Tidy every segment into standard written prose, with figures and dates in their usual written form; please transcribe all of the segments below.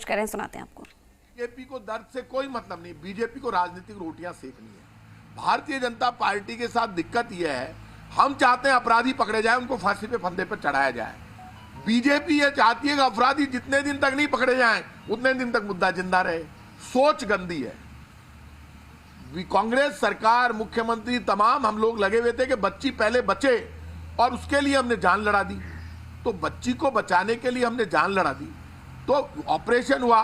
कह रहे हैं, सुनाते हैं आपको। बीजेपी को दर्द से कोई मतलब नहीं, बीजेपी को राजनीतिक रोटियां सेकनी है। भारतीय जनता पार्टी के साथ दिक्कत यह है, हम चाहते हैं अपराधी पकड़े जाए, उनको फांसी पे फंदे पर चढ़ाया जाए। बीजेपी ये चाहती है कि अपराधी जितने दिन तक नहीं पकड़े जाएं उतने दिन तक मुद्दा जिंदा रहे। सोच गंदी है। कांग्रेस सरकार, मुख्यमंत्री, तमाम हम लोग लगे हुए थे कि बच्ची पहले बचे और उसके लिए हमने जान लड़ा दी। तो बच्ची को बचाने के लिए हमने जान लड़ा दी, तो ऑपरेशन हुआ,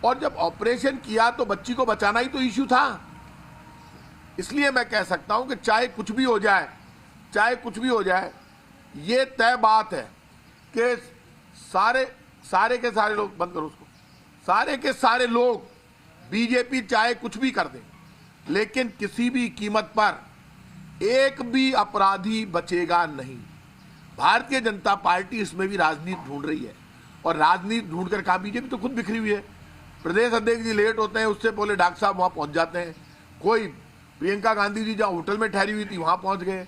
और जब ऑपरेशन किया तो बच्ची को बचाना ही तो इश्यू था। इसलिए मैं कह सकता हूं कि चाहे कुछ भी हो जाए, चाहे कुछ भी हो जाए, ये तय बात है कि सारे के सारे लोग, बंद करो उसको, सारे के सारे लोग, बीजेपी चाहे कुछ भी कर दे, लेकिन किसी भी कीमत पर एक भी अपराधी बचेगा नहीं। भारतीय जनता पार्टी इसमें भी राजनीति ढूंढ रही है, और राजनीति ढूंढकर कहा, बीजेपी तो खुद बिखरी हुई है। प्रदेश अध्यक्ष जी लेट होते हैं, उससे पहले डॉक्टर साहब वहां पहुंच जाते हैं। कोई प्रियंका गांधी जी जहां होटल में ठहरी हुई थी वहां पहुंच गए।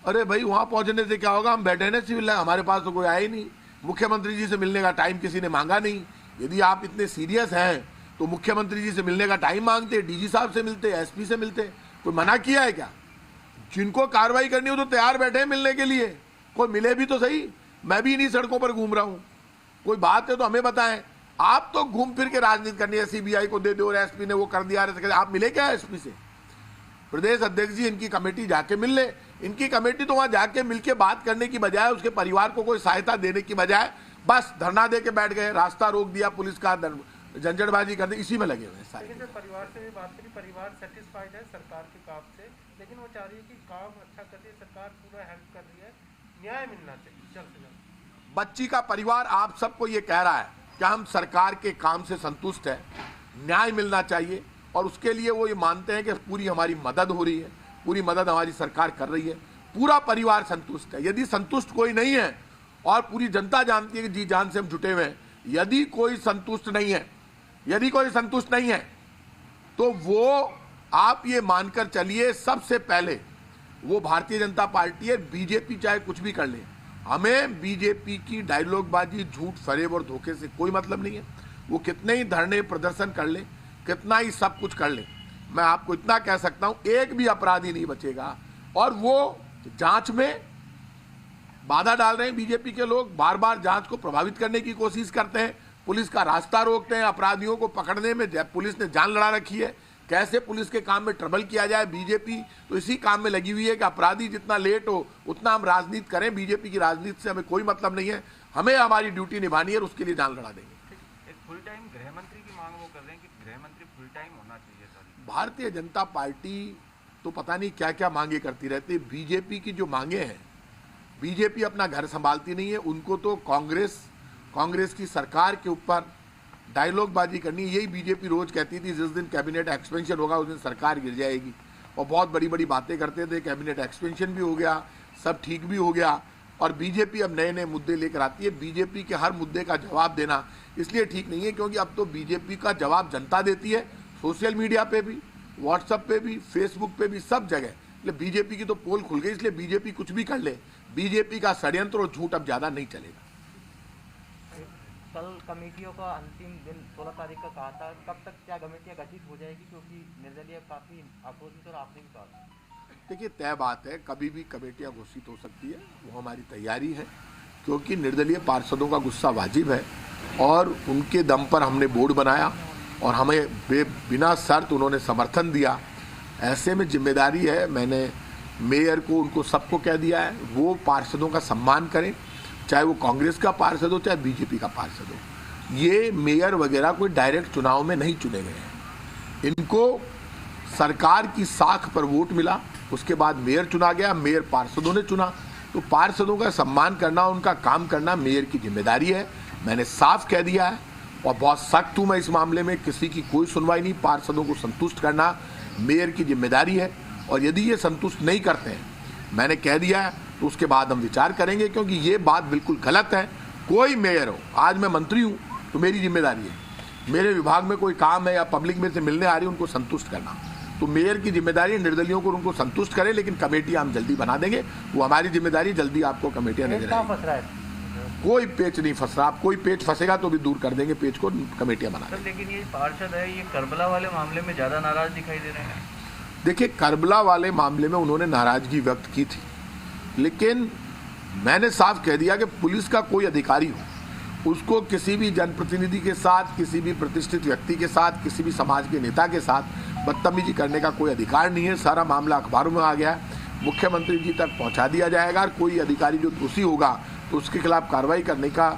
अरे भाई, वहां पहुंचने से क्या होगा, हम बैठे ना सिविल लाइन, हमारे पास तो कोई आया ही नहीं। मुख्यमंत्री जी से मिलने का टाइम किसी ने मांगा नहीं। यदि आप इतने सीरियस हैं तो मुख्यमंत्री जी से मिलने का टाइम मांगते, डीजी साहब से मिलते, एसपी से मिलते। कोई मना किया है क्या? जिनको कार्रवाई करनी हो तो तैयार बैठे हैं मिलने के लिए, कोई मिले भी तो सही। मैं भी इन्हीं सड़कों पर घूम रहा हूं, कोई बात है तो हमें बताएं। आप तो घूम फिर के राजनीति करनी है, सीबीआई को दे दो और एसपी ने वो कर दिया। आप मिले क्या एसपी से? प्रदेश अध्यक्ष जी, इनकी कमेटी जाके मिल ले। इनकी कमेटी तो वहां जाके मिलके बात करने की बजाय, उसके परिवार को कोई सहायता देने की बजाय बस धरना दे के बैठ गए, रास्ता रोक दिया पुलिस का, झंझटबाजी कर दी, इसी में लगे हुए हैं सारे। लेकिन परिवार से बात करी, परिवार सेटिस्फाइड है सरकार के काम से, लेकिन वो चाह रही है कि काम अच्छा कर रही है सरकार, पूरा हेल्प कर रही है, न्याय मिलना चाहिए जल्द से जल्द। बच्ची का परिवार आप सबको ये कह रहा है कि हम सरकार के काम से संतुष्ट है, न्याय मिलना चाहिए, और उसके लिए वो ये मानते हैं कि पूरी हमारी मदद हो रही है, पूरी मदद हमारी सरकार कर रही है। पूरा परिवार संतुष्ट है। यदि संतुष्ट कोई नहीं है, और पूरी जनता जानती है कि जी जान से हम जुटे हुए हैं, यदि कोई संतुष्ट नहीं है, यदि कोई संतुष्ट नहीं है, तो वो आप ये मानकर चलिए, सबसे पहले वो भारतीय जनता पार्टी है। बीजेपी चाहे कुछ भी कर ले, हमें बीजेपी की डायलॉगबाजी, झूठ, फरेब और धोखे से कोई मतलब नहीं है। वो कितने ही धरने प्रदर्शन कर ले, कितना ही सब कुछ कर ले, मैं आपको इतना कह सकता हूं, एक भी अपराधी नहीं बचेगा। और वो जांच में बाधा डाल रहे हैं बीजेपी के लोग, बार बार जांच को प्रभावित करने की कोशिश करते हैं, पुलिस का रास्ता रोकते हैं। अपराधियों को पकड़ने में पुलिस ने जान लड़ा रखी है, कैसे पुलिस के काम में ट्रबल किया जाए। बीजेपी तो इसी काम में लगी हुई है कि अपराधी जितना लेट हो उतना हम राजनीति करें। बीजेपी की राजनीति से हमें कोई मतलब नहीं है, हमें हमारी ड्यूटी निभानी है और उसके लिए जान लड़ा देंगे। एक फुल टाइम गृह मंत्री की मांग वो कर रहे हैं कि गृह मंत्री फुल टाइम होना चाहिए सर। भारतीय जनता पार्टी तो पता नहीं क्या क्या मांगे करती रहती है। बीजेपी की जो मांगे हैं, बीजेपी अपना घर संभालती नहीं है, उनको तो कांग्रेस की सरकार के ऊपर डायलॉगबाजी करनी। यही बीजेपी रोज कहती थी, जिस दिन कैबिनेट एक्सपेंशन होगा उस दिन सरकार गिर जाएगी, और बहुत बड़ी बड़ी बातें करते थे। कैबिनेट एक्सपेंशन भी हो गया, सब ठीक भी हो गया, और बीजेपी अब नए नए मुद्दे लेकर आती है। बीजेपी के हर मुद्दे का जवाब देना इसलिए ठीक नहीं है क्योंकि अब तो बीजेपी का जवाब जनता देती है, सोशल मीडिया पे भी, व्हाट्सएप पे भी, फेसबुक पे भी, सब जगह। इसलिए बीजेपी की तो पोल खुल गई, इसलिए बीजेपी कुछ भी कर ले, बीजेपी का षड्यंत्र और झूठ अब ज्यादा नहीं चलेगा। कल कमेटियों का अंतिम दिन 16 तारीख का कहा था, कब तक क्या कमेटियां गठित हो जाएगी? क्योंकि निर्दलीय काफी आक्रोशित और आपने भी कहा। देखिए, तय बात है, कभी भी कमेटियां घोषित हो सकती है, वो हमारी तैयारी है, क्योंकि निर्दलीय पार्षदों का गुस्सा वाजिब है, और उनके दम पर हमने बोर्ड बनाया और हमें बिना शर्त उन्होंने समर्थन दिया। ऐसे में जिम्मेदारी है, मैंने मेयर को, उनको सबको कह दिया है, वो पार्षदों का सम्मान करें, चाहे वो कांग्रेस का पार्षद हो चाहे बीजेपी का पार्षद हो। ये मेयर वगैरह कोई डायरेक्ट चुनाव में नहीं चुने गए हैं, इनको सरकार की साख पर वोट मिला, उसके बाद मेयर चुना गया, मेयर पार्षदों ने चुना। तो पार्षदों का सम्मान करना, उनका काम करना मेयर की जिम्मेदारी है। मैंने साफ कह दिया है, और बहुत सख्त हूँ मैं इस मामले में, किसी की कोई सुनवाई नहीं। पार्षदों को संतुष्ट करना मेयर की जिम्मेदारी है, और यदि ये संतुष्ट नहीं करते हैं, मैंने कह दिया है, तो उसके बाद हम विचार करेंगे, क्योंकि ये बात बिल्कुल गलत है। कोई मेयर हो, आज मैं मंत्री हूँ तो मेरी जिम्मेदारी है, मेरे विभाग में कोई काम है या पब्लिक में से मिलने आ रही है, उनको संतुष्ट करना। तो मेयर की जिम्मेदारी है निर्दलियों को उनको संतुष्ट करें, लेकिन कमेटी हम जल्दी बना देंगे, वो हमारी जिम्मेदारी, जल्दी आपको कमेटियां नजर आएंगी। कोई पेच नहीं फंस रहा। कोई पेच फंसेगा तो भी दूर कर देंगे पेच को, कमेटियां बना सर लेकिन ये पार्षद है, ये करबला वाले मामले में ज़्यादा नाराज दिखाई दे रहे हैं। देखिए, करबला वाले मामले में उन्होंने नाराजगी व्यक्त की थी, लेकिन मैंने साफ कह दिया कि पुलिस का कोई अधिकारी हो, उसको किसी भी जनप्रतिनिधि के साथ, किसी भी प्रतिष्ठित व्यक्ति के साथ, किसी भी समाज के नेता के साथ बदतमीजी करने का कोई अधिकार नहीं है। सारा मामला अखबारों में आ गया है, मुख्यमंत्री जी तक पहुंचा दिया जाएगा और कोई अधिकारी जो दोषी होगा तो उसके खिलाफ कार्रवाई करने का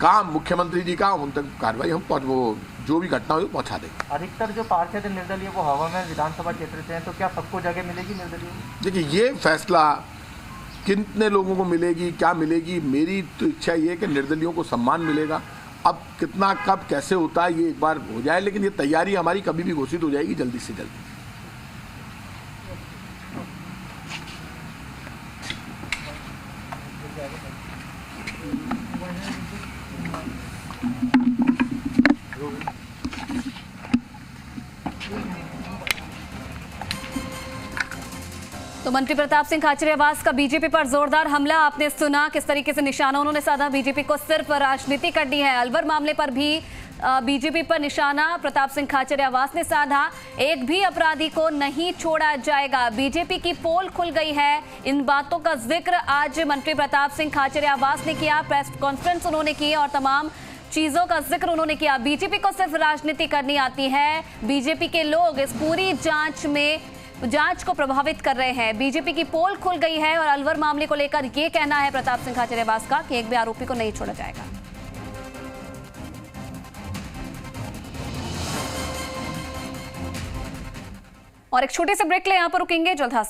काम मुख्यमंत्री जी का, उन तक कार्रवाई हम वो जो भी घटना हो पहुंचा देंगे। अधिकतर जो पार्षद निर्दलीय वो हवा में विधानसभा क्षेत्र से हैं, तो क्या सबको जगह मिलेगी निर्दलीय? देखिए, ये फैसला कितने लोगों को मिलेगी, क्या मिलेगी, मेरी तो इच्छा ये है कि निर्दलियों को सम्मान मिलेगा। अब कितना कब कैसे होता है ये एक बार हो जाए, लेकिन ये तैयारी हमारी कभी भी घोषित हो जाएगी जल्दी से जल्दी। तो मंत्री प्रताप सिंह खाचरियावास का बीजेपी पर जोरदार हमला, आपने सुना किस तरीके से निशाना उन्होंने साधा। बीजेपी को सिर्फ राजनीति करनी है। अलवर मामले पर भी बीजेपी पर निशाना प्रताप सिंह खाचरियावास ने साधा। एक भी अपराधी को नहीं छोड़ा जाएगा। बीजेपी की पोल खुल गई है। इन बातों का जिक्र आज मंत्री प्रताप सिंह खाचरियावास ने किया, प्रेस कॉन्फ्रेंस उन्होंने की और तमाम चीजों का जिक्र उन्होंने किया। बीजेपी को सिर्फ राजनीति करनी आती है। बीजेपी के लोग इस पूरी जांच को प्रभावित कर रहे हैं। बीजेपी की पोल खुल गई है और अलवर मामले को लेकर यह कहना है प्रताप सिंह खाचरियावास का कि एक भी आरोपी को नहीं छोड़ा जाएगा। और एक छोटे से ब्रेक ले, यहां पर रुकेंगे, जल्द हाजिर।